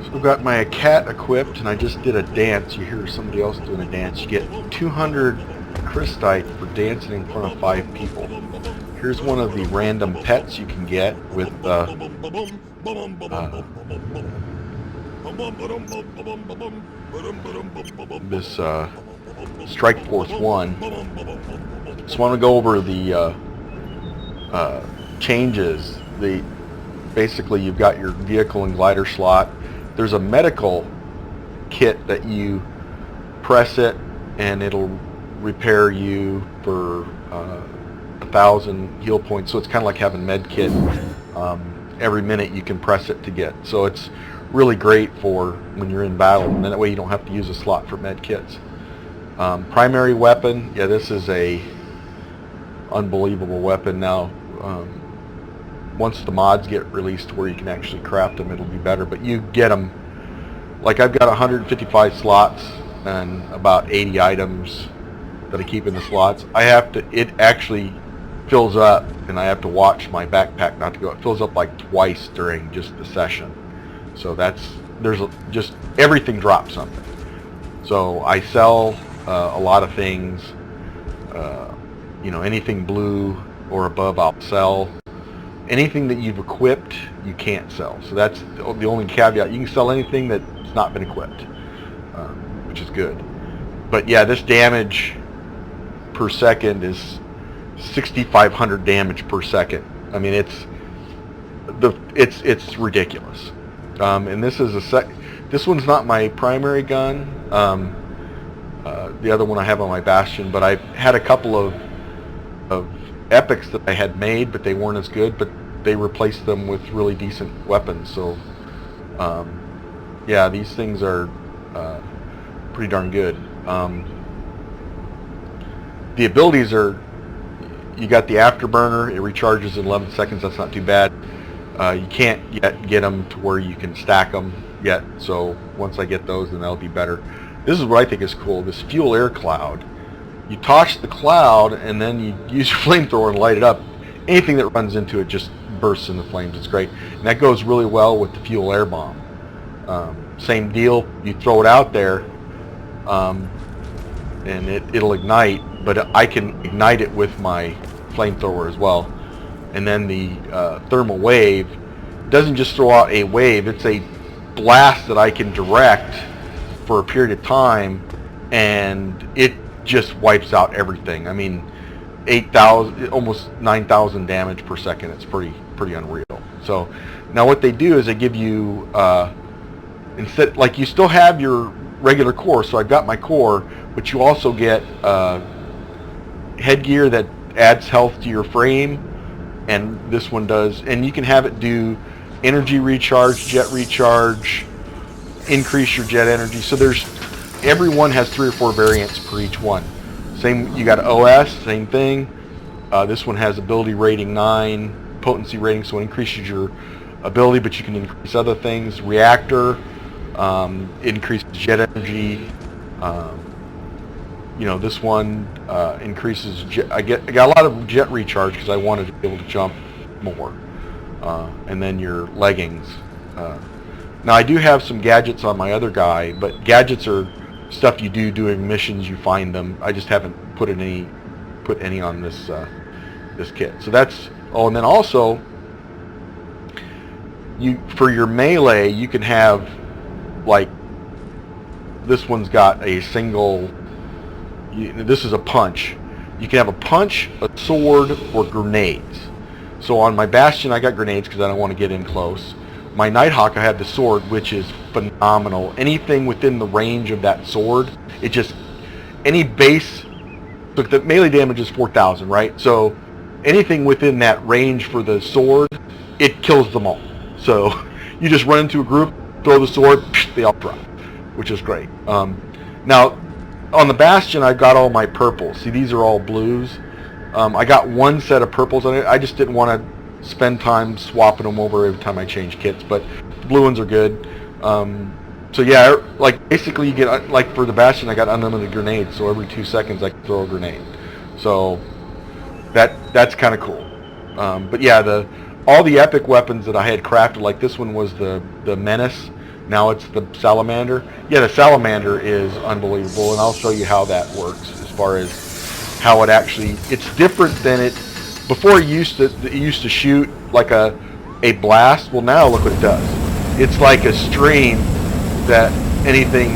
So I've got my cat equipped, and I just did a dance. You hear somebody else doing a dance. You get 200 crystite for dancing in front of 5 people. Here's one of the random pets you can get with this Strike Force 1. Just want to go over the changes. Basically, you've got your vehicle and glider slot. There's a medical kit that you press it and it'll repair you for 1,000 heal points. So it's kind of like having med kit. Every minute you can press it to get. So it's really great for when you're in battle, and then that way you don't have to use a slot for med kits. Primary weapon, yeah, this is a unbelievable weapon now. Once the mods get released where you can actually craft them, it'll be better, but you get them, like I've got 155 slots and about 80 items that I keep in the slots. It actually fills up, and I have to watch my backpack not to go. It fills up like twice during just the session. So just everything drops something. So I sell a lot of things, anything blue or above I'll sell. Anything that you've equipped, you can't sell. So that's the only caveat. You can sell anything that's not been equipped, which is good. But yeah, this damage per second is 6,500 damage per second. I mean, it's ridiculous. And this is this one's not my primary gun. The other one I have on my Bastion, but I've had a couple of epics that I had made, but they weren't as good, but they replaced them with really decent weapons. So yeah, these things are pretty darn good. The abilities are, you got the afterburner, it recharges in 11 seconds. That's not too bad. You can't yet get them to where you can stack them yet, so once I get those, then that'll be better. This is what I think is cool, this fuel air cloud. You toss the cloud and then you use your flamethrower and light it up. Anything that runs into it just bursts into flames. It's great. And that goes really well with the fuel air bomb. Same deal, you throw it out there and it'll ignite, but I can ignite it with my flamethrower as well. And then the thermal wave doesn't just throw out a wave, it's a blast that I can direct for a period of time, and it just wipes out everything. I mean, 8,000, almost 9,000 damage per second. It's pretty unreal. So now what they do is they give you instead, like, you still have your regular core. So I've got my core, but you also get headgear that adds health to your frame, and this one does, and you can have it do energy recharge, jet recharge, increase your jet energy. So every one has 3 or 4 variants per each one. Same, you got OS, same thing. This one has ability rating 9, potency rating, so it increases your ability, but you can increase other things. Reactor, increases jet energy. This one increases jet. I got a lot of jet recharge because I wanted to be able to jump more. And then your leggings. Now I do have some gadgets on my other guy, but gadgets are stuff you do doing missions. You find them. I just haven't put any on this kit. So that's and then also for your melee you can have, like, this one's got a single. This is a punch. You can have a punch, a sword, or grenades. So on my Bastion I got grenades because I don't want to get in close. My Nighthawk, I have the sword, which is phenomenal. Anything within the range of that sword, any base, look, the melee damage is 4,000, right? So anything within that range for the sword, it kills them all. So you just run into a group, throw the sword, they all drop, which is great. Now, on the Bastion, I've got all my purples. See, these are all blues. I got one set of purples on it. I just didn't want to spend time swapping them over every time I change kits, but the blue ones are good. So yeah, like, basically you get, like, for the Bastion I got unlimited grenades, so every 2 seconds I can throw a grenade. So that's kind of cool. But yeah, all the epic weapons that I had crafted, like this one was the Menace Now it's the salamander. Yeah, the salamander is unbelievable, and I'll show you how that works as far as how it actually, it's different than it, before it used to shoot like a blast. Well, now look what it does. It's like a stream that anything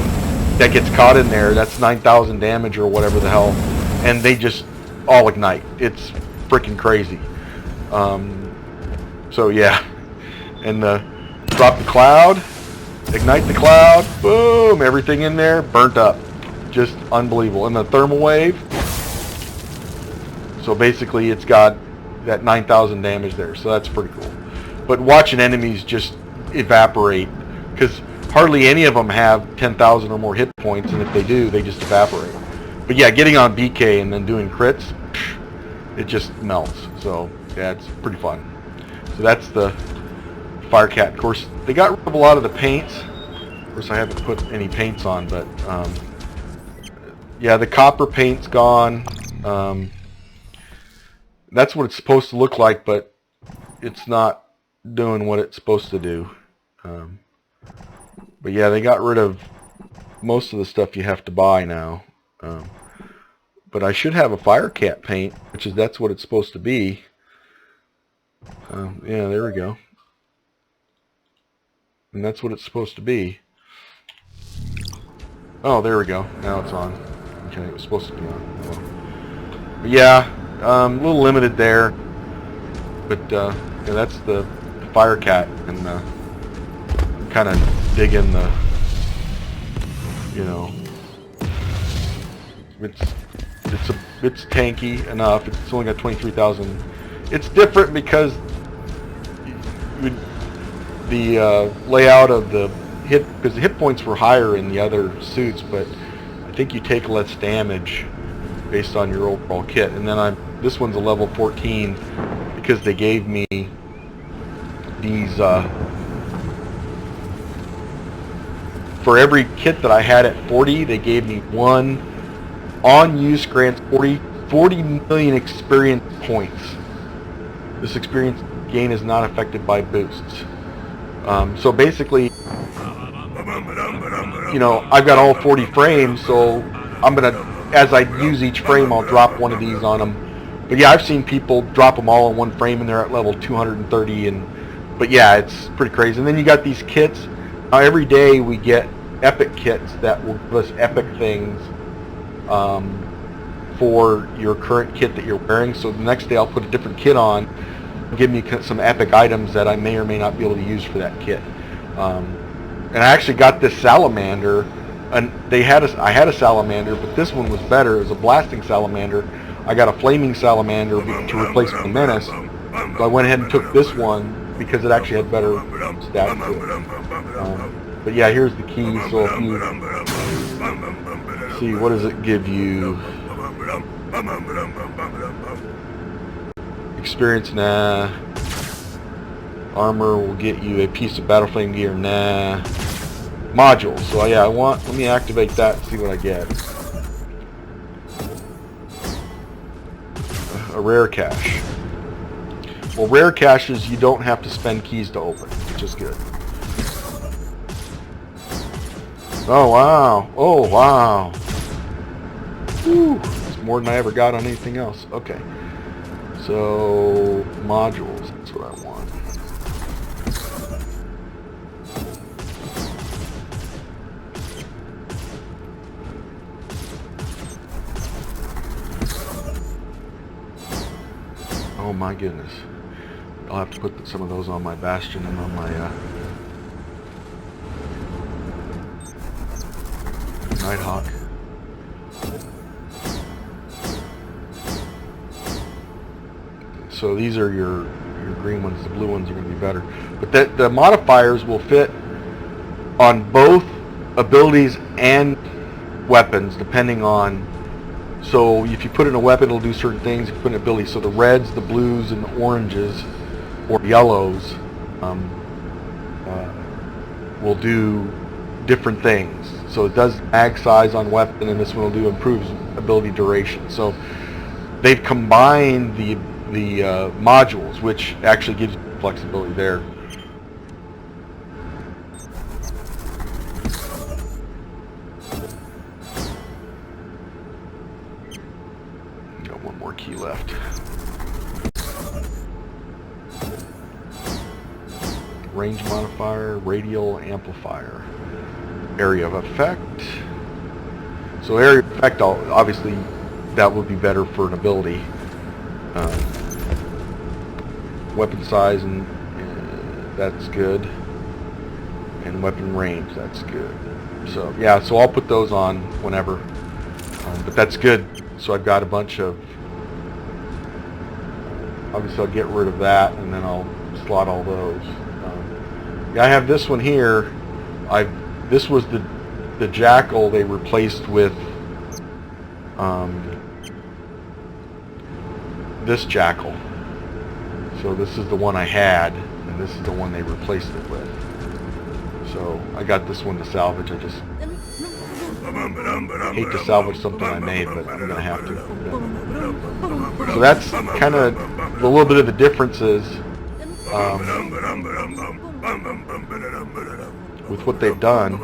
that gets caught in there, that's 9,000 damage or whatever the hell, and they just all ignite. It's freaking crazy. So yeah, and drop the cloud, ignite the cloud, boom, everything in there burnt up. Just unbelievable. And the thermal wave, so basically it's got that 9,000 damage there, so that's pretty cool. But watching enemies just evaporate, because hardly any of them have 10,000 or more hit points, and if they do, they just evaporate. But yeah, getting on BK and then doing crits, it just melts. So yeah, it's pretty fun. So that's the Firecat. Of course, they got rid of a lot of the paints. Of course, I haven't put any paints on, but yeah, the copper paint's gone. That's what it's supposed to look like, but it's not doing what it's supposed to do. But yeah, they got rid of most of the stuff you have to buy now. But I should have a Firecat paint, that's what it's supposed to be. Yeah, there we go. And that's what it's supposed to be. Oh, there we go. Now it's on. Okay, it was supposed to be on. But yeah, a little limited there. But yeah, that's the Firecat, and I'm kind of digging the, you know, it's tanky enough. It's only got 23,000. It's different because the layout of the because the hit points were higher in the other suits, but I think you take less damage based on your overall kit. And then this one's a level 14 because they gave me these for every kit that I had at 40, they gave me one on use grants 40 million experience points. This experience gain is not affected by boosts. So basically, you know, I've got all 40 frames, so I'm gonna, as I use each frame, I'll drop one of these on them. But yeah, I've seen people drop them all in one frame and they're at level 230, but yeah, it's pretty crazy. And then you got these kits. Every day we get epic kits that will give us epic things for your current kit that you're wearing. So the next day I'll put a different kit on, give me some epic items that I may or may not be able to use for that kit. And I actually got this salamander, and I had a salamander, but this one was better. It was a blasting salamander. I got a flaming salamander to replace the menace, so I went ahead and took this one because it actually had better stats to it. But yeah, here's the key. So if you see, what does it give you? Experience, nah. Armor will get you a piece of battle flame gear, nah. Modules, so yeah, let me activate that and see what I get. A rare cache. Well, rare caches you don't have to spend keys to open, which is good. Oh wow, oh wow. Whew. It's more than I ever got on anything else. Okay. So, modules, that's what I want. Oh my goodness. I'll have to put some of those on my Bastion and on my Nighthawk. So these are your green ones. The blue ones are going to be better. But the modifiers will fit on both abilities and weapons, depending on. So if you put in a weapon, it'll do certain things. If you put in abilities, so the reds, the blues, and the oranges or yellows will do different things. So it does mag size on weapon, and this one will do improves ability duration. So they've combined the modules, which actually gives you flexibility there. key left. Range modifier, radial amplifier. Area of effect. So area of effect, obviously, that would be better for an ability. Weapon size, and that's good. And weapon range, that's good. So yeah, so I'll put those on whenever. But that's good. So I've got a bunch of. Obviously, I'll get rid of that, and then I'll slot all those. Yeah, I have this one here. This was the Jackal they replaced with this Jackal. So this is the one I had, and this is the one they replaced it with. So I got this one to salvage. I just hate to salvage something I made, but I'm gonna have to. So that's kind of a little bit of the differences with what they've done.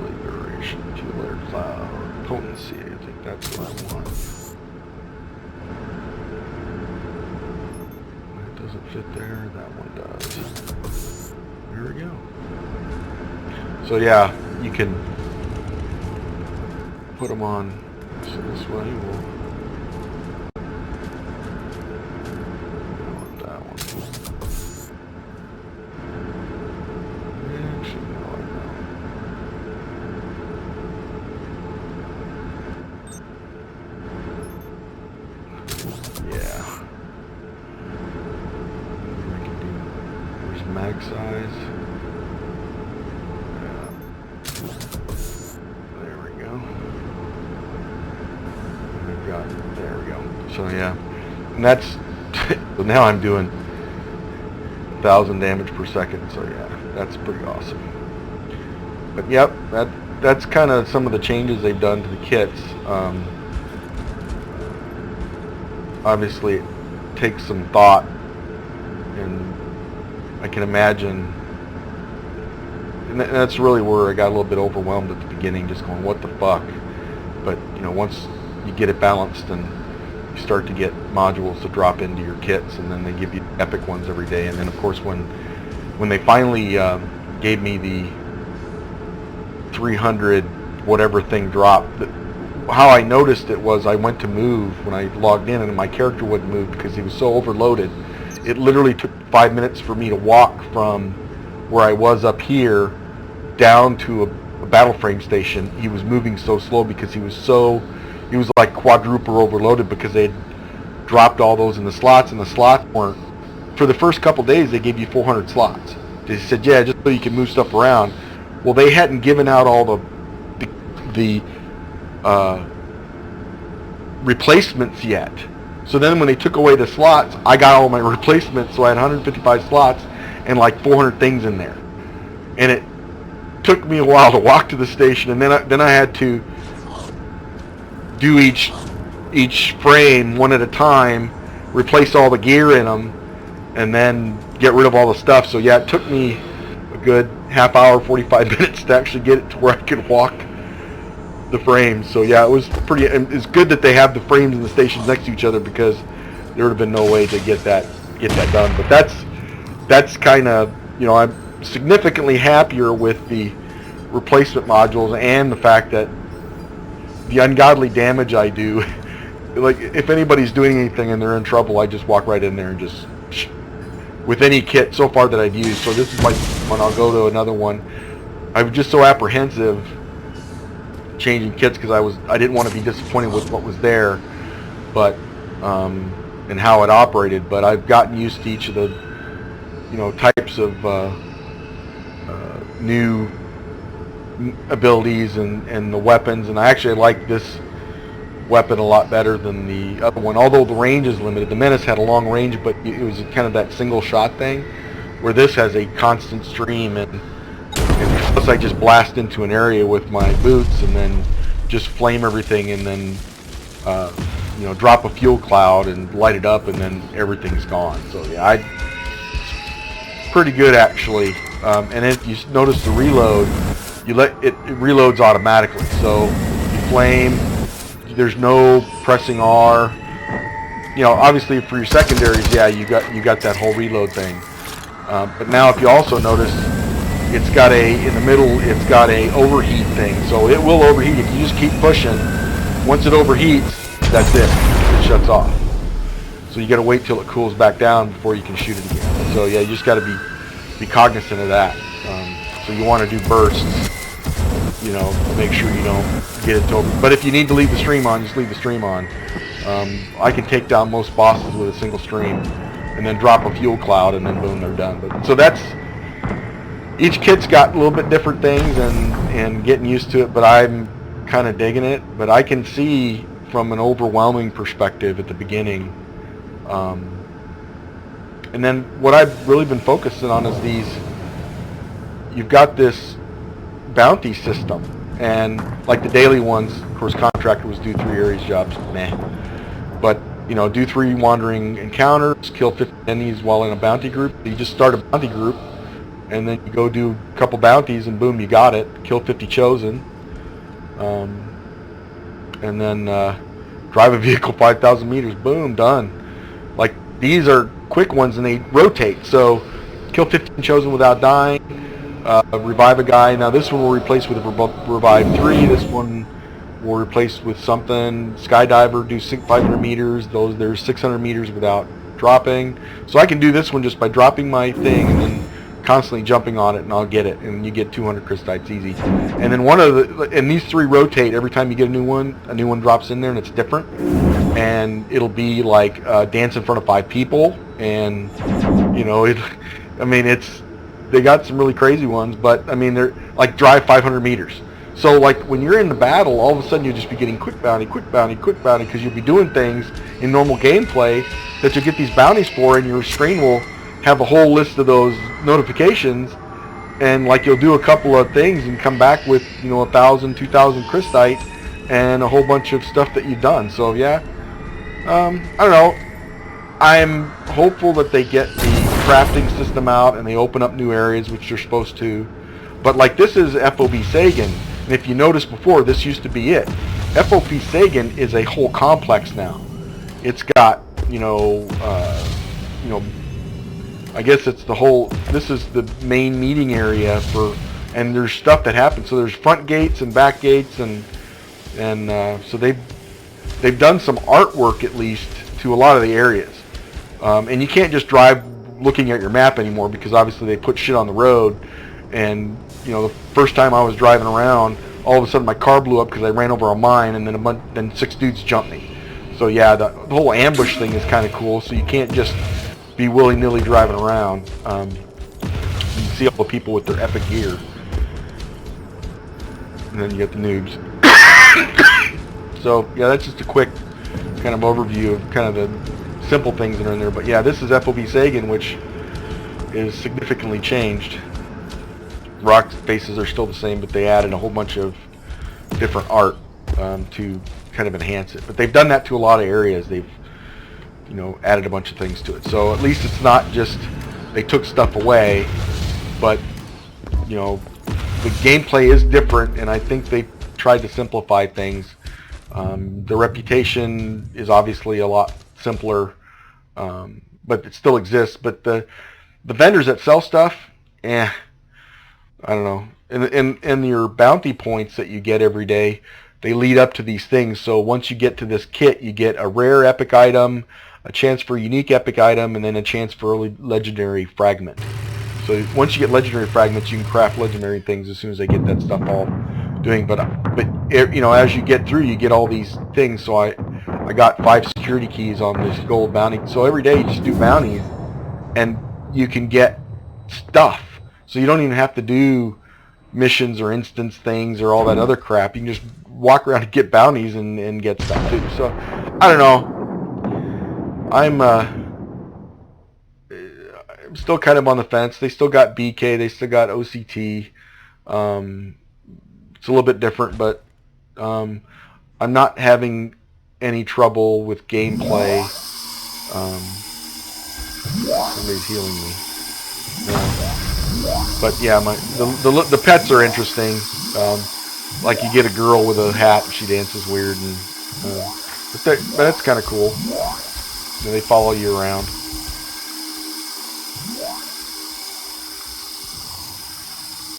Liberation, two-layer cloud, potency. I think that's what I want. That doesn't fit there. That one does. There we go. So yeah, you can put them on. So this way we'll. That one. Actually, no, I know. Yeah. I can do. Where's mag size? There we go. There we go. So yeah, and that's so now I'm doing 1,000 damage per second. So yeah, that's pretty awesome. But yep, that's kind of some of the changes they've done to the kits. Obviously, it takes some thought, and I can imagine. And that's really where I got a little bit overwhelmed at the beginning, just going, "What the fuck?" But you know, once you get it balanced and you start to get modules to drop into your kits, and then they give you epic ones every day. And then of course when they finally gave me the 300 whatever thing drop, how I noticed it was I went to move when I logged in, and my character wouldn't move because he was so overloaded. It literally took 5 minutes for me to walk from where I was up here down to a battle frame station. He was moving so slow because he was like quadruple overloaded because they had dropped all those in the slots, and the slots weren't. For the first couple days, they gave you 400 slots. They said, yeah, just so you can move stuff around. Well, they hadn't given out all the replacements yet. So then when they took away the slots, I got all my replacements, so I had 155 slots and like 400 things in there. And it took me a while to walk to the station, and then I had to do each frame one at a time, replace all the gear in them, and then get rid of all the stuff. So yeah, it took me a good half hour, 45 minutes to actually get it to where I could walk the frames. So yeah, it was pretty. And it's good that they have the frames and the stations next to each other, because there would have been no way to get that done. But that's kind of, you know, I'm significantly happier with the replacement modules, and the fact that the ungodly damage I do, like if anybody's doing anything and they're in trouble, I just walk right in there and just, with any kit so far that I've used. So this is like when I'll go to another one. I was just so apprehensive changing kits because I didn't want to be disappointed with what was there, but and how it operated. But I've gotten used to each of the, you know, types of new abilities and the weapons, and I actually like this weapon a lot better than the other one, although the range is limited. The Menace had a long range, but it was kind of that single shot thing, where this has a constant stream, and plus I just blast into an area with my boots and then just flame everything, and then you know, drop a fuel cloud and light it up, and then everything's gone. So yeah, it's pretty good actually. And if you notice the reload, you let it reloads automatically. So you flame, there's no pressing R. You know, obviously for your secondaries, yeah, you got that whole reload thing. But now if you also notice, it's got in the middle, it's got a overheat thing. So it will overheat if you just keep pushing. Once it overheats, that's it. It shuts off. So you got to wait till it cools back down before you can shoot it again. So yeah, you just got to be cognizant of that. So you want to do bursts, you know, make sure you don't get it to over. But if you need to leave the stream on, just leave the stream on. I can take down most bosses with a single stream, and then drop a fuel cloud, and then boom, they're done. But so that's, each kit's got a little bit different things, and getting used to it. But I'm kind of digging it. But I can see from an overwhelming perspective at the beginning. And then what I've really been focusing on is these, you've got this bounty system, and like the daily ones, of course, contractor was do 3 areas jobs, meh. But, you know, do 3 wandering encounters, kill 50 enemies while in a bounty group. You just start a bounty group, and then you go do a couple bounties, and boom, you got it. Kill 50 chosen. And then drive a vehicle 5,000 meters, boom, done. Like, these are quick ones, and they rotate. So, kill 15 chosen without dying. Revive a guy. Now this one will replace with revive 3. This one will replace with something. Skydiver, do 500 meters. There's 600 meters without dropping. So I can do this one just by dropping my thing and then constantly jumping on it, and I'll get it. And you get 200 Christites easy. And then and these 3 rotate every time you get a new one drops in there, and it's different. And it'll be like dance in front of 5 people, and you know, they got some really crazy ones, but I mean, they're like drive 500 meters. So like when you're in the battle, all of a sudden you'll just be getting quick bounty, because you'll be doing things in normal gameplay that you'll get these bounties for, and your screen will have a whole list of those notifications, and like you'll do a couple of things and come back with, you know, 1,000, 2,000 Christite and a whole bunch of stuff that you've done. So yeah, I don't know. I'm hopeful that they get the crafting system out and they open up new areas, which they're supposed to. But like, this is FOB Sagan, and if you noticed before, this used to be it. FOB Sagan is a whole complex now. It's got, I guess it's the whole, this is the main meeting area for, and there's stuff that happens. So there's front gates and back gates, and so they've done some artwork at least to a lot of the areas. And you can't just drive looking at your map anymore, because obviously they put shit on the road. And you know, the first time I was driving around, all of a sudden my car blew up because I ran over a mine, and then 6 dudes jumped me. So yeah, the whole ambush thing is kind of cool. So you can't just be willy-nilly driving around. You can see all the people with their epic gear, and then you get the noobs. So yeah, that's just a quick kind of overview of kind of the simple things that are in there. But yeah, this is FOB Sagan, which is significantly changed. Rock faces are still the same, but they added a whole bunch of different art to kind of enhance it. But they've done that to a lot of areas. They've, you know, added a bunch of things to it. So at least it's not just they took stuff away, but you know, the gameplay is different, and I think they tried to simplify things. The reputation is obviously a lot simpler, but it still exists. But the vendors that sell stuff, I don't know. And your bounty points that you get every day, they lead up to these things. So once you get to this kit, you get a rare epic item, a chance for a unique epic item, and then a chance for a legendary fragment. So once you get legendary fragments, you can craft legendary things as soon as they get that stuff all doing. But you know, as you get through, you get all these things. So I got 5 security keys on this gold bounty. So every day you just do bounties, and you can get stuff. So you don't even have to do missions or instance things or all that other crap. You can just walk around and get bounties and get stuff too. So I don't know. I'm still kind of on the fence. They still got BK. They still got OCT. It's a little bit different, but I'm not having any trouble with gameplay. Somebody's healing me. No. But yeah, the pets are interesting. Like you get a girl with a hat and she dances weird, and but that's kind of cool. They follow you around.